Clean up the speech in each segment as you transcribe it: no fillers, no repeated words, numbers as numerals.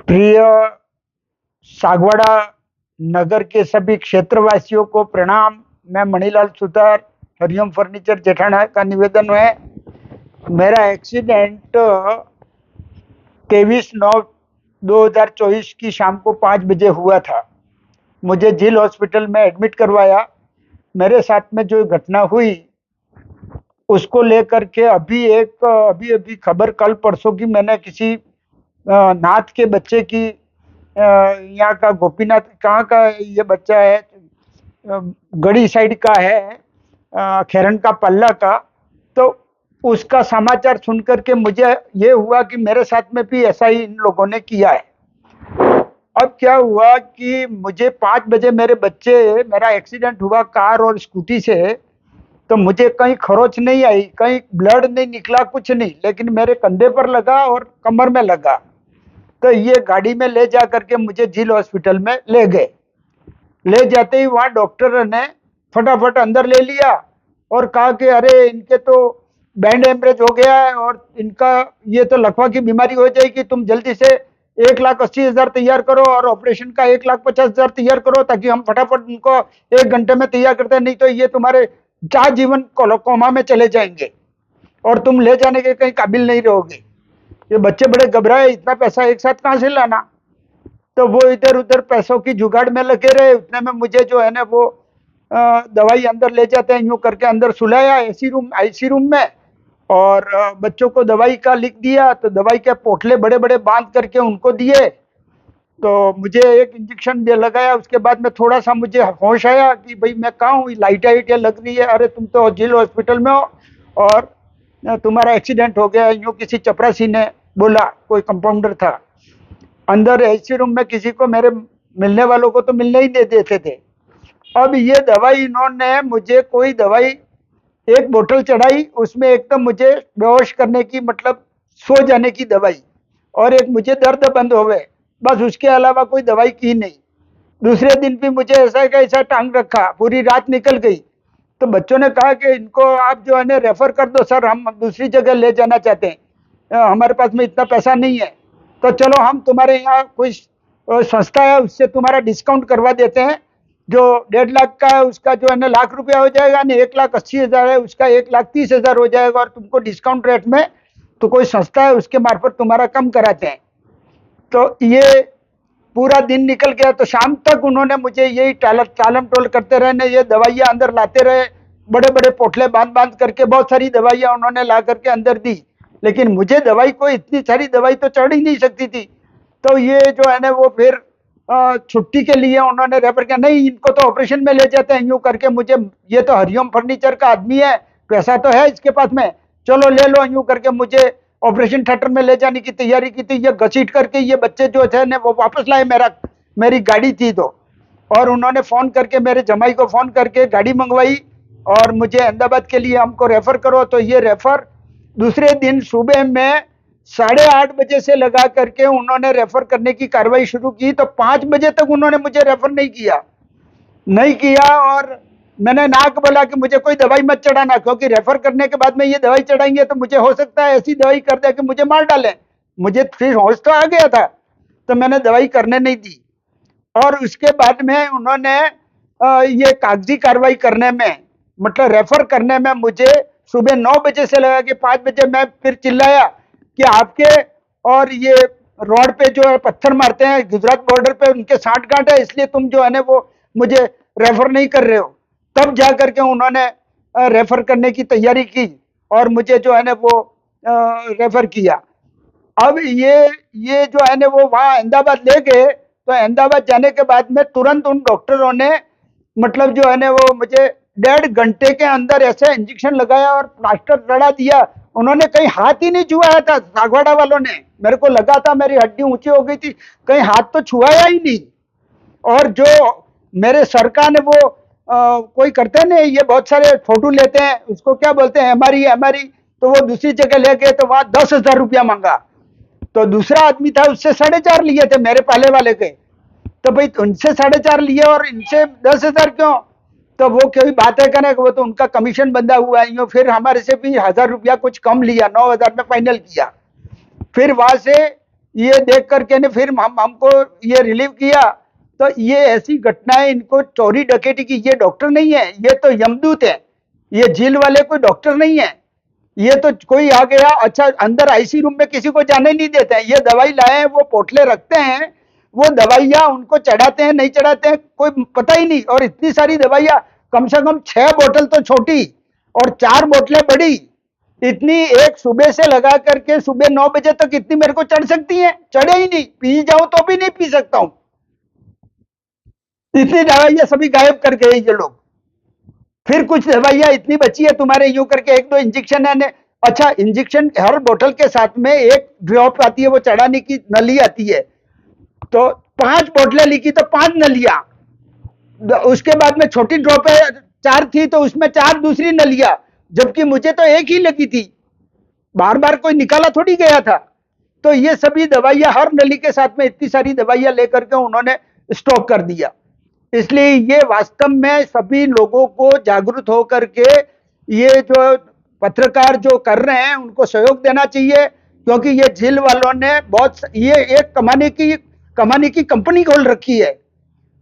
प्रिय सागवाड़ा नगर के सभी क्षेत्रवासियों को प्रणाम। मैं मणिलाल सुतार, हरिओम फर्नीचर जेठाना का निवेदन है। मेरा एक्सीडेंट 23/9/2024 की शाम को 5 बजे हुआ था। मुझे झील हॉस्पिटल में एडमिट करवाया। मेरे साथ में जो घटना हुई उसको लेकर के अभी अभी खबर कल परसों की मैंने किसी नाथ के बच्चे की, यहाँ का गोपीनाथ, कहाँ का ये बच्चा है, गढ़ी साइड का है, खेरन का पल्ला का। तो उसका समाचार सुनकर के मुझे ये हुआ कि मेरे साथ में भी ऐसा ही इन लोगों ने किया है। अब क्या हुआ कि मुझे 5 बजे मेरा एक्सीडेंट हुआ कार और स्कूटी से। तो मुझे कहीं खरोच नहीं आई, कहीं ब्लड नहीं निकला, कुछ नहीं, लेकिन मेरे कंधे पर लगा और कमर में लगा। तो ये गाड़ी में ले जा करके मुझे झील हॉस्पिटल में ले गए। ले जाते ही वहां डॉक्टर ने फटाफट अंदर ले लिया और कहा कि अरे इनके तो बैंड एमरेज हो गया है और इनका ये तो लकवा की बीमारी हो जाएगी, तुम जल्दी से 1,80,000 तैयार करो और ऑपरेशन का 1,50,000 तैयार करो, ताकि हम फटाफट उनको 1 घंटे में तैयार करते हैं, नहीं तो ये तुम्हारे चार जीवन कोमा में चले जाएंगे और तुम ले जाने के कहीं काबिल नहीं रहोगे। ये बच्चे बड़े घबराए, इतना पैसा एक साथ कहाँ से लाना। तो वो इधर उधर पैसों की जुगाड़ में लगे रहे। उतने में मुझे जो है ना वो दवाई अंदर ले जाते हैं यूं करके अंदर सुलाया आईसी रूम में, और बच्चों को दवाई का लिख दिया। तो दवाई के पोटले बड़े बड़े बांध करके उनको दिए। तो मुझे एक इंजेक्शन दे लगाया। उसके बाद में थोड़ा सा मुझे होश आया कि भाई मैं कहाँ हूँ, लाइटें लग रही है, अरे तुम तो झील हॉस्पिटल में हो और तुम्हारा एक्सीडेंट हो गया। यूं किसी चपरासी ने बोला, कोई कंपाउंडर था अंदर एसी रूम में। किसी को, मेरे मिलने वालों को तो मिलने ही नहीं देते थे। अब ये दवाई इन्होंने मुझे, कोई दवाई एक बोतल चढ़ाई, उसमें एक तो मुझे बेहोश करने की, मतलब सो जाने की दवाई, और एक मुझे दर्द बंद हो गए, बस उसके अलावा कोई दवाई की नहीं। दूसरे दिन भी मुझे ऐसा का ऐसा टांग रखा, पूरी रात निकल गई। तो बच्चों ने कहा कि इनको आप जो है ना रेफर कर दो सर, हम दूसरी जगह ले जाना चाहते हैं, हमारे पास में इतना पैसा नहीं है। तो चलो हम तुम्हारे यहाँ कोई संस्था है, उससे तुम्हारा डिस्काउंट करवा देते हैं। जो 1.5 लाख का है उसका जो है ना ₹1,00,000 हो जाएगा, नहीं 1,80,000 है उसका 1,30,000 हो जाएगा, और तुमको डिस्काउंट रेट में, तो कोई संस्था है उसके मार्फत तुम्हारा कम कराते हैं। तो ये पूरा दिन निकल गया। तो शाम तक उन्होंने मुझे यही टालम टोल करते रहे, ये दवाइयां अंदर लाते रहे, बड़े बड़े पोटले बांध बांध करके बहुत सारी दवाइयां उन्होंने ला करके अंदर दी। लेकिन मुझे दवाई को, इतनी सारी दवाई तो चढ़ ही नहीं सकती थी। तो ये जो है ना वो फिर छुट्टी के लिए उन्होंने रेफर किया, नहीं इनको तो ऑपरेशन में ले जाते हैं यूं करके। मुझे, ये तो हरिओम फर्नीचर का आदमी है, पैसा तो है इसके पास में, चलो ले लो यूं करके मुझे ऑपरेशन थिएटर में ले जाने की तैयारी की थी। ये घसीट करके ये बच्चे जो थे ना वो वापस लाए। मेरी गाड़ी थी तो, और उन्होंने फोन करके, मेरे जमाई को फोन करके गाड़ी मंगवाई और मुझे अहमदाबाद के लिए हमको रेफर करो। तो ये रेफर दूसरे दिन सुबह में 8:30 बजे से लगा करके उन्होंने रेफर करने की कार्रवाई शुरू की। तो 5 बजे तक उन्होंने मुझे रेफर नहीं किया। और मैंने नाक बोला कि मुझे कोई दवाई मत चढ़ाना, क्योंकि रेफर करने के बाद में ये दवाई चढ़ाएंगे तो मुझे हो सकता है ऐसी दवाई कर दे कि मुझे मार डाले। मुझे फिर होश तो आ गया था, तो मैंने दवाई करने नहीं दी। और उसके बाद में उन्होंने ये कागजी कार्रवाई करने में, मतलब रेफर करने में, मुझे सुबह 9 बजे से लगा कि 5 बजे मैं फिर चिल्लाया कि आपके और ये रोड पे जो है पत्थर मारते हैं, गुजरात बॉर्डर पे उनके 60 गांठ है, इसलिए तुम जो है ना वो मुझे रेफर नहीं कर रहे हो। तब जा करके उन्होंने रेफर करने की तैयारी की और मुझे जो है ना वो रेफर किया। अब ये जो है ना वो वहां अहमदाबाद ले गए। तो अहमदाबाद जाने के बाद में तुरंत उन डॉक्टरों ने, मतलब जो है ना वो मुझे 1.5 घंटे के अंदर ऐसे इंजेक्शन लगाया और प्लास्टर लड़ा दिया। उन्होंने कहीं हाथ ही नहीं छुआया था, सागवाड़ा वालों ने। मेरे को लगा था मेरी हड्डी ऊंची हो गई थी, कहीं हाथ तो छुआया ही नहीं। और जो मेरे सर का ने वो कोई करते हैं ना, ये बहुत सारे फोटो लेते हैं, उसको क्या बोलते हैं, एमआरआई। तो वो दूसरी जगह ले गए तो वहां 10,000 रुपया मांगा। तो दूसरा आदमी था, उससे 4.5 लिए थे मेरे पहले वाले के। तो भाई उनसे 4.5 लिए और इनसे 10,000 क्यों? तो वो कोई बात है कहने, वो तो उनका कमीशन बंधा हुआ है। यूं फिर हमारे से भी 1,000 रुपया कुछ कम लिया, 9,000 में फाइनल किया। फिर वहां से ये देख करके ने फिर हमको ये रिलीव किया। तो ये ऐसी घटनाएं, इनको चोरी डकैती की, ये डॉक्टर नहीं है, ये तो यमदूत है। ये जेल वाले कोई डॉक्टर नहीं है। ये तो कोई आ गया, अच्छा अंदर आईसी रूम में किसी को जाने नहीं देते हैं। ये दवाई लाए हैं, वो पोटले रखते हैं, वो दवाइयां उनको चढ़ाते हैं, नहीं चढ़ाते हैं कोई पता ही नहीं। और इतनी सारी दवाइयां, कम से कम 6 बोतल तो छोटी और 4 बोतलें बड़ी, इतनी एक सुबह से लगा करके सुबह 9 बजे तक इतनी मेरे को चढ़ सकती है? चढ़े ही नहीं, पी जाऊं तो भी नहीं पी सकता हूं। इतनी दवाइयां सभी गायब कर गए ये लोग। फिर कुछ दवाइयां इतनी बची है तुम्हारे, यूं करके 1-2 इंजेक्शन है। अच्छा, इंजेक्शन हर बोतल के साथ में एक ड्रॉप आती है, वो चढ़ाने की नली आती है। तो 5 बोतलें लिखी तो 5 नलियां। उसके बाद में छोटी ड्रॉप है 4 थी, तो उसमें 4 दूसरी नलियां, जबकि मुझे तो एक ही लगी थी। बार बार कोई निकाला थोड़ी गया था। तो ये सभी दवाइयां, हर नली के साथ में इतनी सारी दवाइयां लेकर के उन्होंने स्टॉक कर दिया। इसलिए ये वास्तव में सभी लोगों को जागरूक होकर के ये जो पत्रकार जो कर रहे हैं उनको सहयोग देना चाहिए। क्योंकि ये जेल वालों ने बहुत ये एक कमाने की कंपनी खोल रखी है।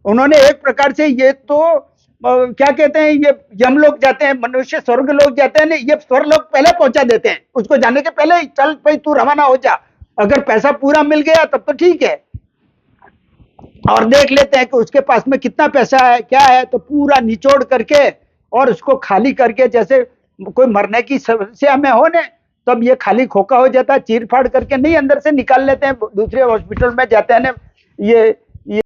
उन्होंने एक प्रकार से ये तो क्या कहते हैं, ये यमलोक जाते हैं मनुष्य, स्वर्ग लोग जाते हैं, ये स्वर्ग लोग पहले पहुंचा देते हैं। उसको जाने के पहले ही चल भाई तू रवाना हो जा। अगर पैसा पूरा मिल गया तब तो ठीक है, और देख लेते हैं कि उसके पास में कितना पैसा है क्या है, तो पूरा निचोड़ करके और उसको खाली करके, जैसे कोई मरने की समस्या में हो ने, तब ये खाली खोखा हो जाता है, चीर फाड़ करके नहीं अंदर से निकाल लेते हैं, दूसरे हॉस्पिटल में जाते हैं ना। ये